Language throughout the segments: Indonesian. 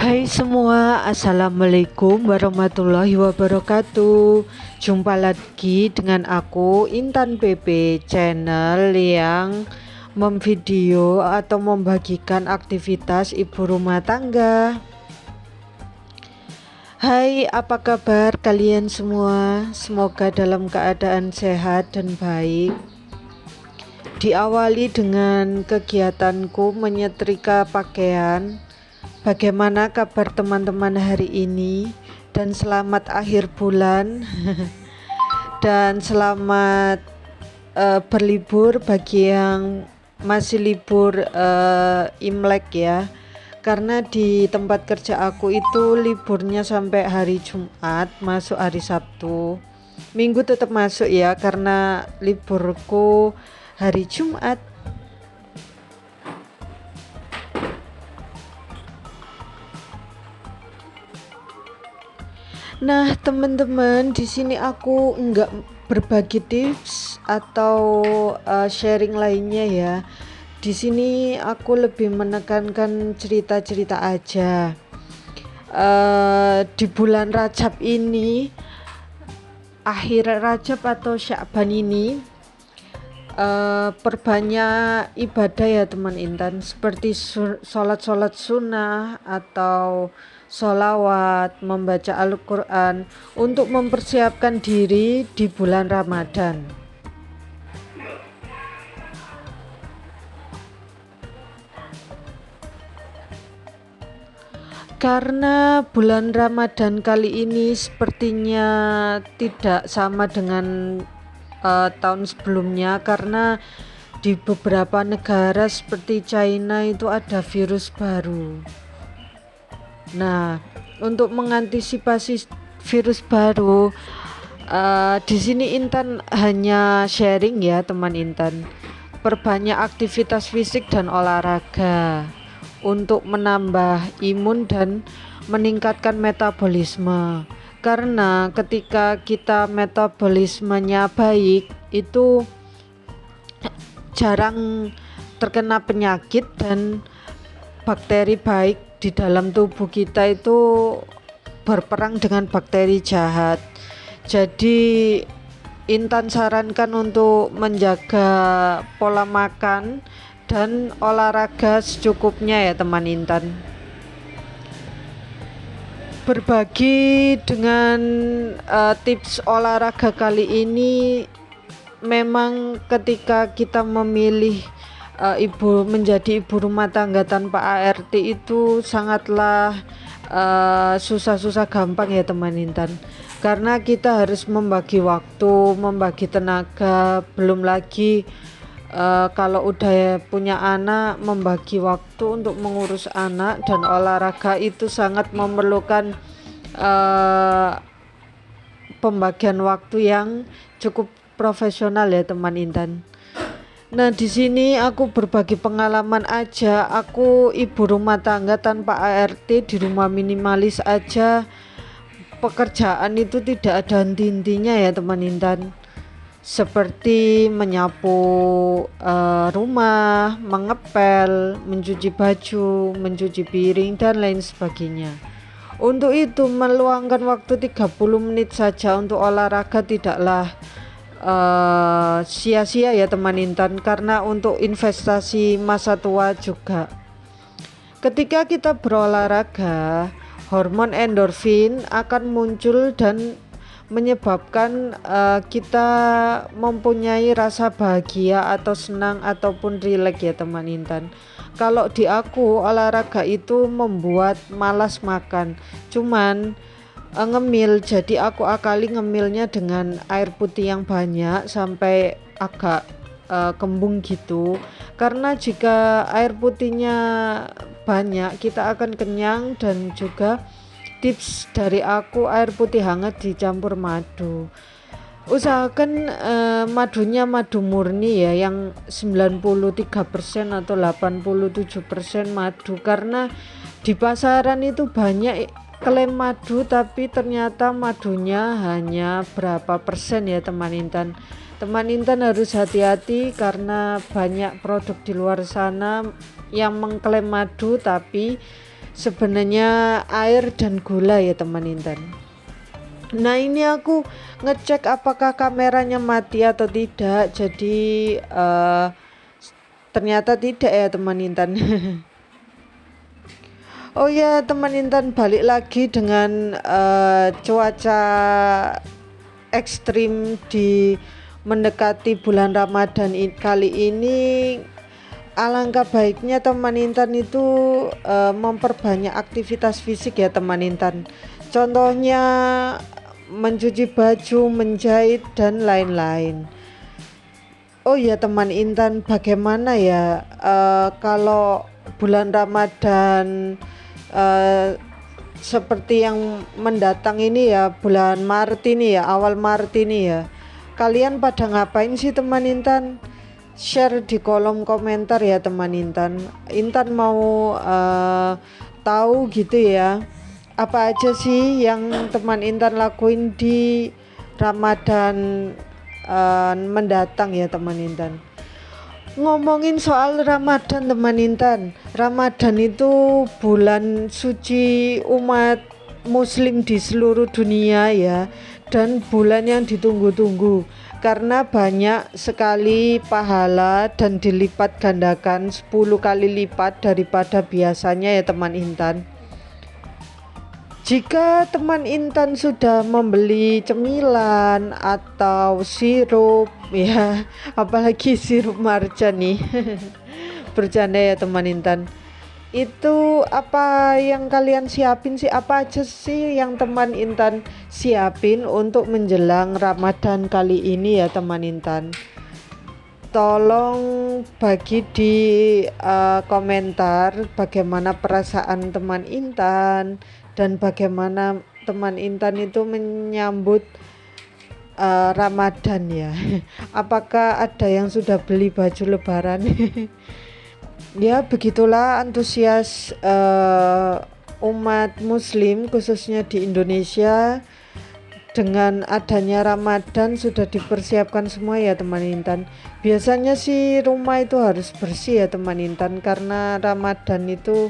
Hai semua, Assalamualaikum warahmatullahi wabarakatuh. Jumpa lagi dengan aku Intan PP, channel yang memvideo atau membagikan aktivitas ibu rumah tangga. Hai, apa kabar kalian semua? Semoga dalam keadaan sehat dan baik. Diawali dengan kegiatanku menyetrika pakaian. Bagaimana kabar teman-teman hari ini? Dan selamat akhir bulan dan selamat berlibur bagi yang masih libur Imlek ya. Karena di tempat kerja aku itu liburnya sampai hari Jumat, masuk hari Sabtu. Minggu tetap masuk ya, karena liburku hari Jumat. Nah, teman-teman, di sini aku enggak berbagi tips atau sharing lainnya ya. Di sini aku lebih menekankan cerita-cerita aja. Di bulan Rajab ini, akhir Rajab atau Sya'ban ini, perbanyak ibadah ya teman Intan, seperti sholat sunnah atau sholawat, membaca Al-Quran untuk mempersiapkan diri di bulan Ramadan. Karena bulan Ramadan kali ini sepertinya tidak sama dengan tahun sebelumnya, karena di beberapa negara seperti China itu ada virus baru. Nah, untuk mengantisipasi virus baru, di sini Intan hanya sharing ya teman Intan. Perbanyak aktivitas fisik dan olahraga untuk menambah imun dan meningkatkan metabolisme. Karena ketika kita metabolismenya baik, itu jarang terkena penyakit dan bakteri baik di dalam tubuh kita itu berperang dengan bakteri jahat. Jadi Intan sarankan untuk menjaga pola makan dan olahraga secukupnya ya teman Intan. Berbagi dengan tips olahraga kali ini, memang ketika kita memilih menjadi ibu rumah tangga tanpa ART itu sangatlah susah-susah gampang ya teman Intan, karena kita harus membagi waktu, membagi tenaga, belum lagi kalau udah punya anak, membagi waktu untuk mengurus anak dan olahraga itu sangat memerlukan pembagian waktu yang cukup profesional ya teman Intan. Nah, di sini aku berbagi pengalaman aja. Aku ibu rumah tangga tanpa ART di rumah minimalis aja. Pekerjaan itu tidak ada henti-hentinya ya teman Intan. Seperti menyapu rumah, mengepel, mencuci baju, mencuci piring dan lain sebagainya. Untuk itu meluangkan waktu 30 menit saja untuk olahraga tidaklah sia-sia ya teman Intan, karena untuk investasi masa tua juga. Ketika kita berolahraga, hormon endorfin akan muncul dan menyebabkan kita mempunyai rasa bahagia atau senang ataupun rileks ya teman Intan. Kalau di aku, olahraga itu membuat malas makan, cuman ngemil, jadi aku akali ngemilnya dengan air putih yang banyak sampai agak kembung gitu, karena jika air putihnya banyak kita akan kenyang. Dan juga tips dari aku, air putih hangat dicampur madu. Usahakan madunya madu murni ya, yang 93% atau 87% madu, karena di pasaran itu banyak klaim madu tapi ternyata madunya hanya berapa persen ya teman Intan. Teman Intan harus hati-hati karena banyak produk di luar sana yang mengklaim madu tapi sebenarnya air dan gula ya teman Intan. Nah ini aku ngecek apakah kameranya mati atau tidak, jadi ternyata tidak ya teman Intan. Oh ya teman Intan, balik lagi dengan cuaca ekstrim di mendekati bulan Ramadan kali ini. Alangkah baiknya teman Intan itu memperbanyak aktivitas fisik ya teman Intan. Contohnya mencuci baju, menjahit dan lain-lain. Oh ya teman Intan, bagaimana ya kalau bulan Ramadan seperti yang mendatang ini ya, bulan Maret ini ya, awal Maret ini ya, kalian pada ngapain sih teman Intan? Share di kolom komentar ya teman Intan. Intan mau tahu gitu ya, apa aja sih yang teman Intan lakuin di Ramadan mendatang ya teman Intan. Ngomongin soal Ramadan teman Intan, Ramadan itu bulan suci umat muslim di seluruh dunia ya, dan bulan yang ditunggu-tunggu karena banyak sekali pahala dan dilipat gandakan 10 kali lipat daripada biasanya ya teman Intan. Jika teman Intan sudah membeli cemilan atau sirup ya, apalagi sirup marjan nih, bercanda ya teman Intan. Itu apa yang kalian siapin sih? Apa aja sih yang teman Intan siapin untuk menjelang Ramadan kali ini ya teman Intan? Tolong bagi di komentar bagaimana perasaan teman Intan dan bagaimana teman Intan itu menyambut Ramadan ya. Apakah ada yang sudah beli baju lebaran? Ya begitulah antusias umat muslim khususnya di Indonesia. Dengan adanya Ramadan sudah dipersiapkan semua ya teman Intan. Biasanya sih rumah itu harus bersih ya teman Intan, karena Ramadan itu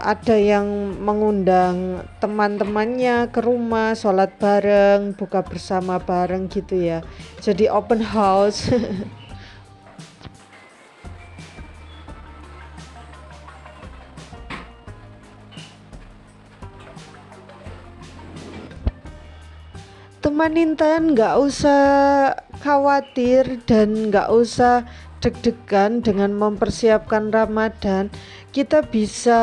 ada yang mengundang teman-temannya ke rumah, sholat bareng, buka bersama bareng gitu ya. Jadi open house. Teman Intan nggak usah khawatir dan nggak usah deg-degan dengan mempersiapkan Ramadan. Kita bisa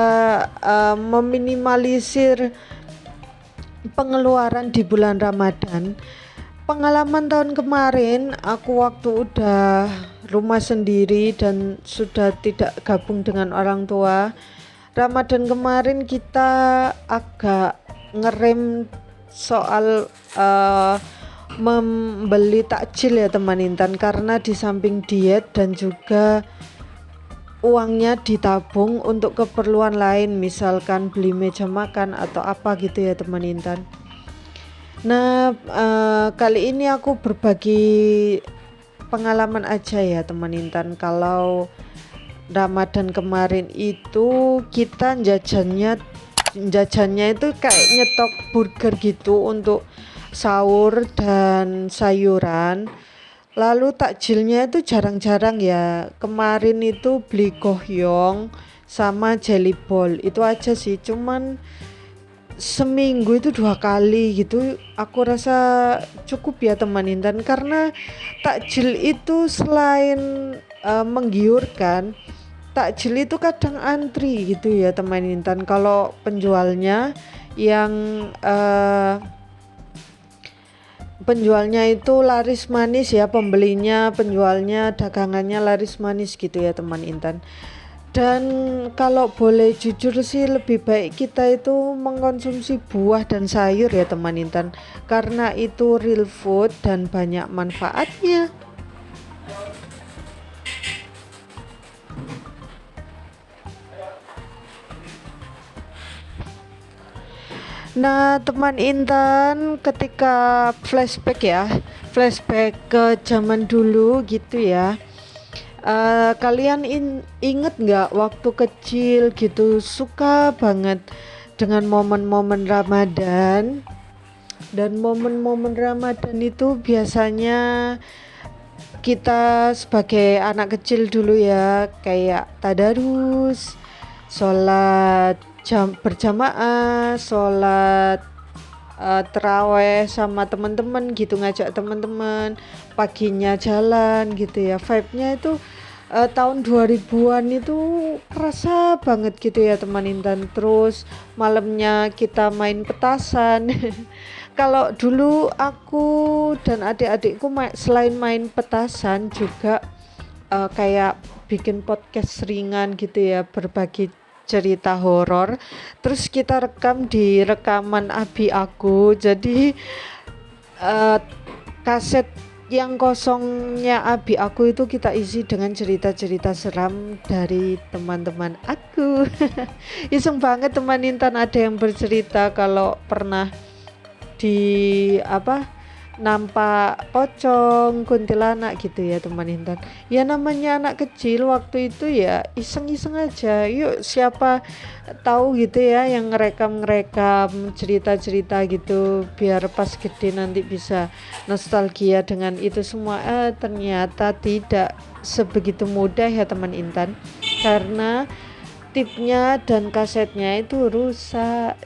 meminimalisir pengeluaran di bulan Ramadan. Pengalaman tahun kemarin, aku waktu udah rumah sendiri dan sudah tidak gabung dengan orang tua, Ramadan kemarin kita agak ngerem soal membeli takjil ya teman Intan, karena di samping diet dan juga uangnya ditabung untuk keperluan lain, misalkan beli meja makan atau apa gitu ya teman Intan. Nah kali ini aku berbagi pengalaman aja ya teman Intan. Kalau Ramadan kemarin itu kita jajannya itu kayak nyetok burger gitu untuk sahur dan sayuran. Lalu takjilnya itu jarang-jarang ya. Kemarin itu beli gohyong sama jelly ball, itu aja sih. Cuman seminggu itu 2 kali gitu, aku rasa cukup ya teman Intan, karena takjil itu selain menggiurkan, takjil itu kadang antri gitu ya teman Intan. Kalau penjualnya yang penjualnya itu laris manis ya, pembelinya, penjualnya, dagangannya laris manis gitu ya teman Intan. Dan kalau boleh jujur sih, lebih baik kita itu mengkonsumsi buah dan sayur ya teman Intan, karena itu real food dan banyak manfaatnya. Nah teman Intan, ketika flashback ke zaman dulu gitu ya, Kalian inget nggak waktu kecil gitu suka banget dengan momen-momen Ramadan, dan momen-momen Ramadan itu biasanya kita sebagai anak kecil dulu ya kayak tadarus, sholat berjamaah, sholat terawih sama teman-teman gitu, ngajak teman-teman paginya jalan gitu ya. Vibe-nya itu tahun 2000-an itu kerasa banget gitu ya teman Intan. Terus malamnya kita main petasan. Kalau dulu aku dan adik-adikku selain main petasan juga kayak bikin podcast ringan gitu ya, berbagi cerita horor. Terus kita rekam di rekaman abi aku. Jadi kaset yang kosongnya abi aku itu kita isi dengan cerita-cerita seram dari teman-teman aku. Iseng banget teman Intan, ada yang bercerita kalau pernah di nampak pocong, kuntilanak gitu ya teman Intan. Ya namanya anak kecil waktu itu ya iseng-iseng aja. Yuk siapa tahu gitu ya yang ngerekam cerita-cerita gitu biar pas gede nanti bisa nostalgia dengan itu semua. Ternyata tidak sebegitu mudah ya teman Intan, karena tipnya dan kasetnya itu rusak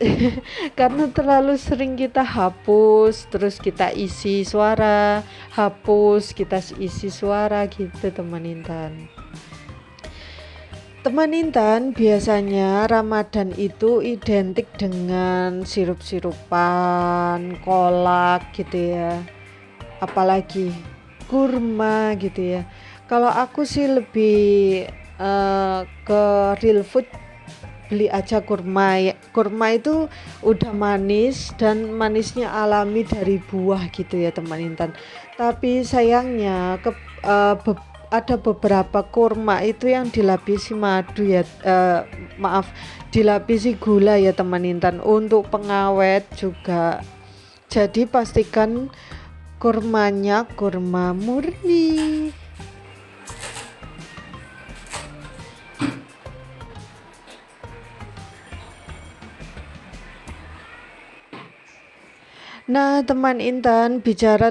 karena terlalu sering kita hapus terus kita isi suara, hapus kita isi suara gitu teman Intan. Teman Intan, biasanya Ramadan itu identik dengan sirup-sirupan, kolak gitu ya, apalagi kurma gitu ya. Kalau aku sih lebih ke real food, beli aja kurma ya. Kurma itu udah manis dan manisnya alami dari buah gitu ya teman Intan. Tapi sayangnya ada beberapa kurma itu yang dilapisi madu ya, dilapisi gula ya teman Intan, untuk pengawet juga. Jadi pastikan kurmanya kurma murni. Nah, teman Intan, bicara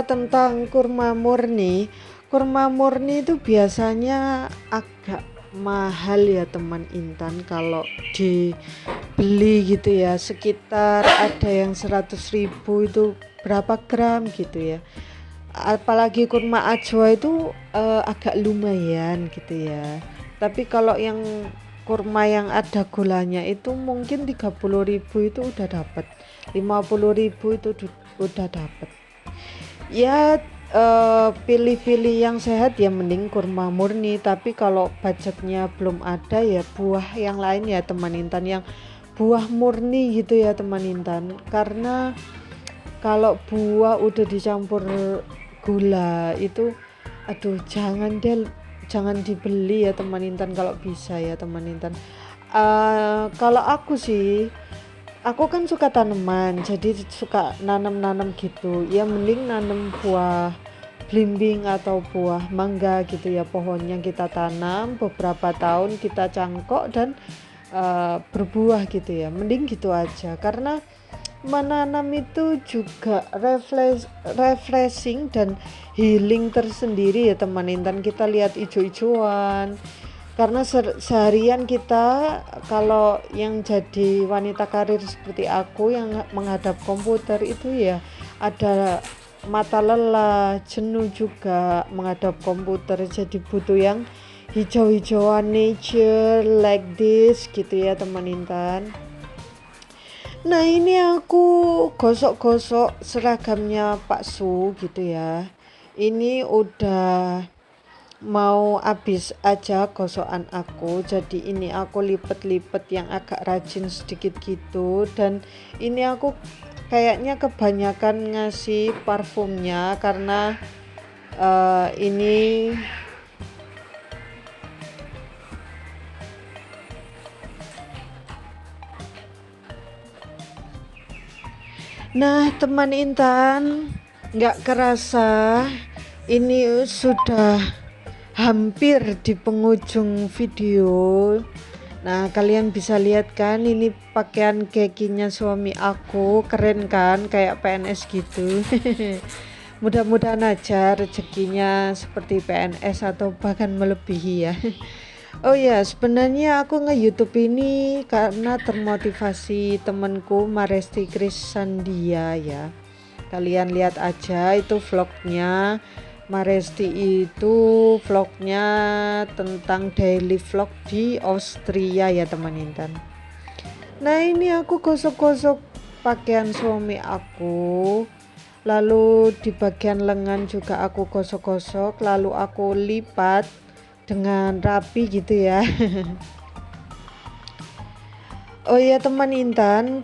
tentang kurma murni. Kurma murni itu biasanya agak mahal ya teman Intan kalau dibeli gitu ya. Sekitar ada yang 100.000 itu berapa gram gitu ya. Apalagi kurma ajwa itu agak lumayan gitu ya. Tapi kalau yang kurma yang ada gulanya itu mungkin 30.000 itu udah dapat, 50.000 itu udah dapat ya. Pilih-pilih yang sehat ya, mending kurma murni. Tapi kalau budgetnya belum ada ya buah yang lain ya teman Intan, yang buah murni gitu ya teman Intan. Karena kalau buah udah dicampur gula itu aduh, jangan dibeli ya teman Intan kalau bisa ya teman Intan. Kalau aku sih, aku kan suka tanaman, jadi suka nanam gitu ya, mending nanam buah blimbing atau buah mangga gitu ya. Pohonnya kita tanam beberapa tahun, kita cangkok dan berbuah gitu ya, mending gitu aja. Karena menanam itu juga refreshing dan healing tersendiri ya teman Intan. Kita lihat ijo-ijoan, karena seharian kita, kalau yang jadi wanita karir seperti aku yang menghadap komputer itu ya ada mata lelah, jenuh juga menghadap komputer. Jadi butuh yang hijau-hijauan, nature like this gitu ya teman Intan. Nah, ini aku gosok-gosok seragamnya Pak Su gitu ya. Ini udah mau habis aja gosokan aku, jadi ini aku lipet-lipet yang agak rajin sedikit gitu. Dan ini aku kayaknya kebanyakan ngasih parfumnya karena ini nah teman Intan, nggak kerasa ini sudah hampir di penghujung video. Nah, kalian bisa lihat kan, ini pakaian kekinya suami aku, keren kan, kayak PNS gitu. Mudah-mudahan aja rezekinya seperti PNS atau bahkan melebihi ya. Oh ya, sebenarnya aku nge-YouTube ini karena termotivasi temanku Maresti Krisandia ya. Kalian lihat aja itu vlognya. Maresti itu vlognya tentang daily vlog di Austria ya teman Intan. Nah, ini aku gosok-gosok pakaian suami aku. Lalu di bagian lengan juga aku gosok-gosok, lalu aku lipat dengan rapi gitu ya. Oh ya teman Intan,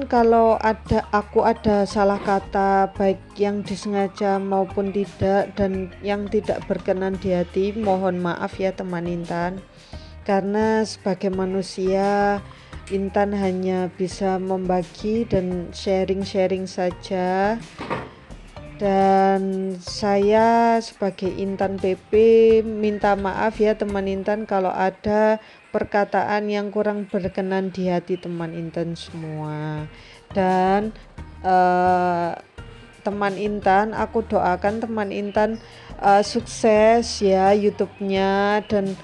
kalau aku ada salah kata baik yang disengaja maupun tidak dan yang tidak berkenan di hati, mohon maaf ya teman Intan. Karena sebagai manusia, Intan hanya bisa membagi dan sharing-sharing saja. Dan saya sebagai Intan PP minta maaf ya teman Intan kalau ada perkataan yang kurang berkenan di hati teman Intan semua. Dan teman Intan, aku doakan teman Intan sukses ya YouTube-nya, dan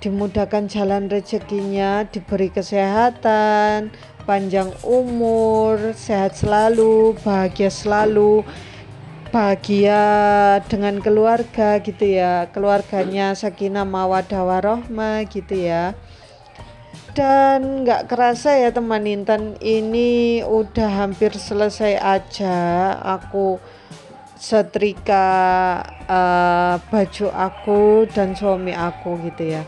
dimudahkan jalan rezekinya, diberi kesehatan, panjang umur, sehat selalu, bahagia dengan keluarga gitu ya, keluarganya sakinah mawaddah warahmah gitu ya. Dan nggak kerasa ya teman Intan, ini udah hampir selesai aja aku setrika baju aku dan suami aku gitu ya.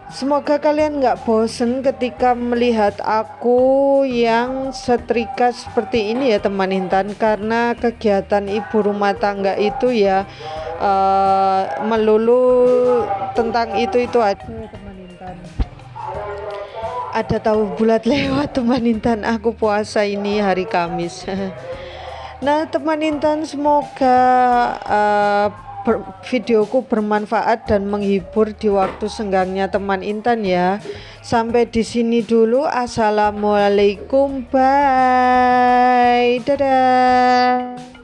Semoga kalian nggak bosen ketika melihat aku yang setrika seperti ini ya teman Intan, karena kegiatan ibu rumah tangga itu ya melulu tentang itu aja teman Intan. Ada tahu bulat lewat teman Intan, aku puasa ini hari Kamis. Nah teman Intan, semoga videoku bermanfaat dan menghibur di waktu senggangnya teman Intan ya. Sampai di sini dulu. Assalamualaikum, bye, dadah.